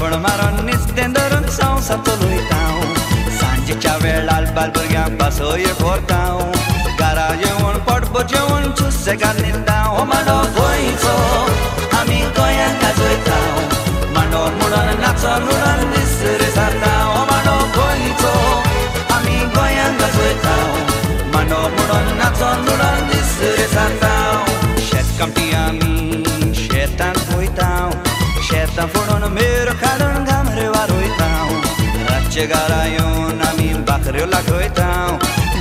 पण मारून नुस्तें धरून संवसार चलयतां सांजेच्या वेळार बालभुरग्यांक बासोय व्हरतां घरा येवन पोटभर जेवण सुसेगाद न्हिदतां हो मांडो गोंयचो आमी गोंयांत गाजयतां मांडो म्हणून नाचून उडोवन विसरता मांडो गोंयचो आमी गोंयांत गाजयता मांडो म्हणून नाचोन म्हणून विसरता शेतकामटी आमी शेतांत वयता शेतां फोडून मेरो काडून गामरे वारोयता रातचे घरा येवन आमी बाकऱ्यो लागयता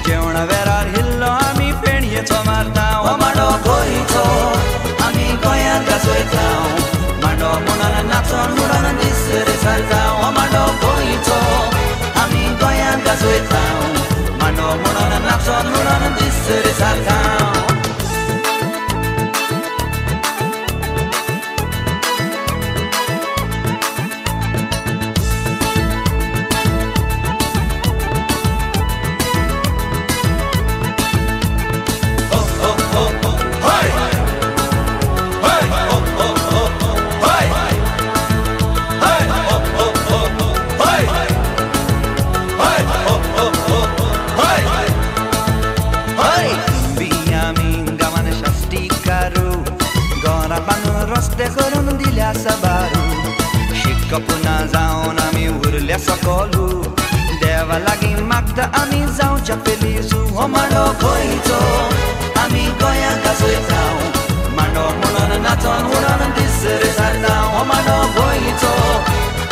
जेवणा वेळार हिल्लो आमी पेणयेचो मारता मांडो गोंयचो आमी गोंयांत गाजयता मांडो म्हणून नाचोन म्हणून विसरता मांडो गोंयचो आमी गोंयांत गाजयता मांडो म्हणून नाचोन म्हणून विसरता रस्ते करून दिल्या साबारू शिक्को पुना जावन आमी उरल्या सकलू देवा लागीं मागता आमी जावच्या फेलिजू मांडो गोंयचो आमी गोंयांत गाजयता मांडो म्हणून नाचोन म्हणून विसरता मांडो गोंयचो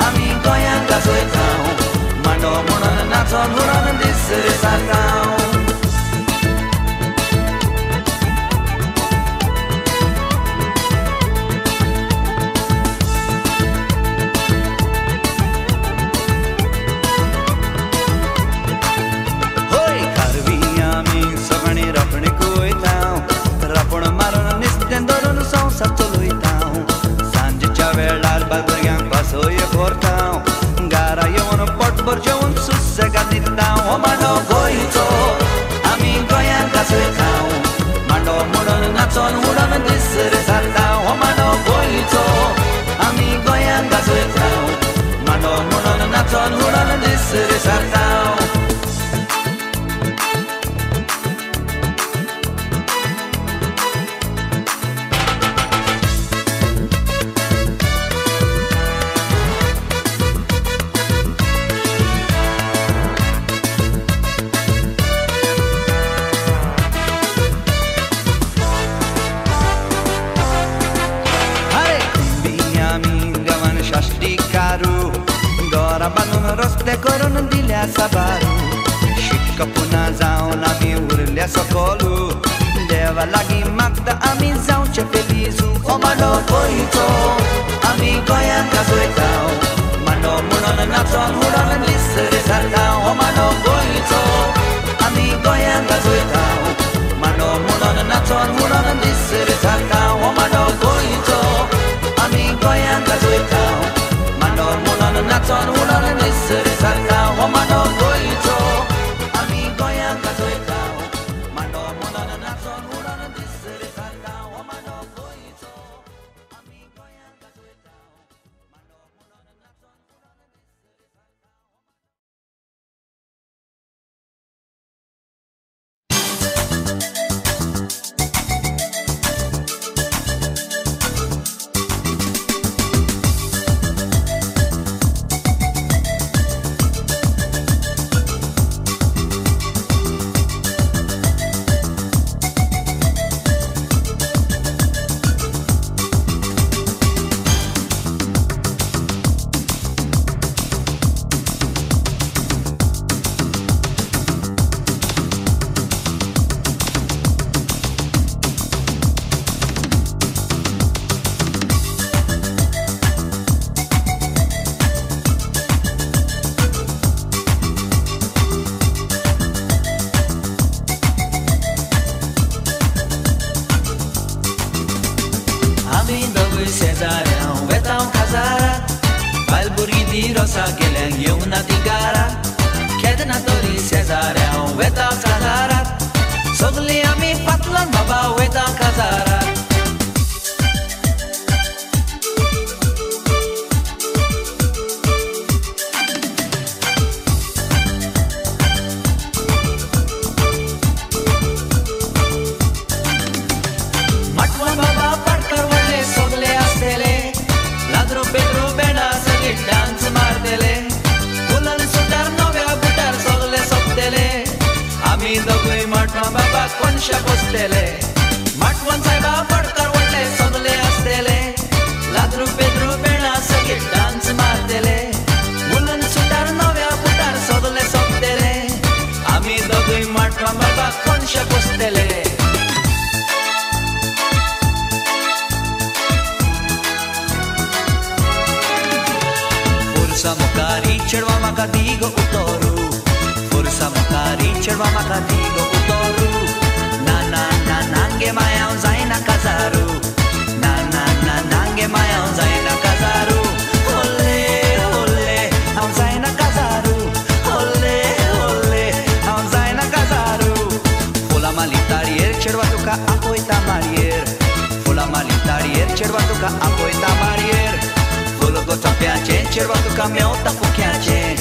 आमी गोंयांत गाजयता मांडो म्हणून नाचोन म्हणून विसरता घरा येवन पोटभर जेवून सुसेगाद न्हिदता मांडो गोंयचो आमी गोंयांत गाजयता मांडो म्हणून नाचोन म्हणून विसरता मांडो गोंयचो आमी गोंयांत गाजयता मांडो म्हणून नाचोन म्हणून विसरता रस्ते करून दिल्या साबारू शिक्को पुना जावन आमी उरल्या सकलू देवा लागीं मागता आमी जावचे फेलिजू मांडो गोंयचो आमी गोंयांत गाजयता मांडो म्हणून नाचोन म्हणून विसरता मांडो गोंयचो आमी गोंयांत गाजयता मांडो म्हणून नाचोन म्हणून विसरता मांडो गोंयचो आमी गोंयांत गाजयता मांडो म्हणून नाचोन म्हणून विसरता मांडो गोंयचो आमी गोंयांत गाजयता मांडो म्हणून नाचोन म्हणून विसरता मांडो गोंयचो आमी गोंयांत गाजयता मांडो म्हणून नाचोन म्हणून rosa gelen yeuna tigara kedna tori cesare weta kazara sogli ami patlan baba weta kazara matwa baba patkar wale sogle astele ladro pedro bena sage dance mardele कोनशाक बसतले माटवण सायबा फडकार वडले सोदले आसतले लाद्रू पेद्रू बेणा सगळे डान्स मारतले मुलन सुटार नव्या बुटार सोदले सोपतले आमी दोगूय माटवण बाबा कोनशाक बसतले Forza mokari červa maka digo utoru Forza mokari červa maka digo utoru Na na na nange mają zaina kazaru Na na na nange mają zaina kazaru Ole ole am zaina kazaru Ole ole am zaina kazaru Fola malitarier červa tuka apoita marier Fola malitarier červa tuka apoita marier Folo go tapiace, cerva tu camiota fuchiace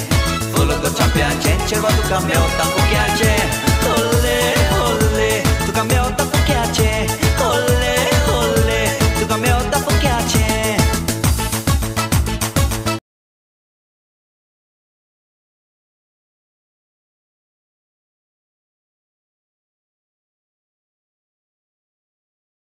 Folo go tapiace, cerva tu camiota fuchiace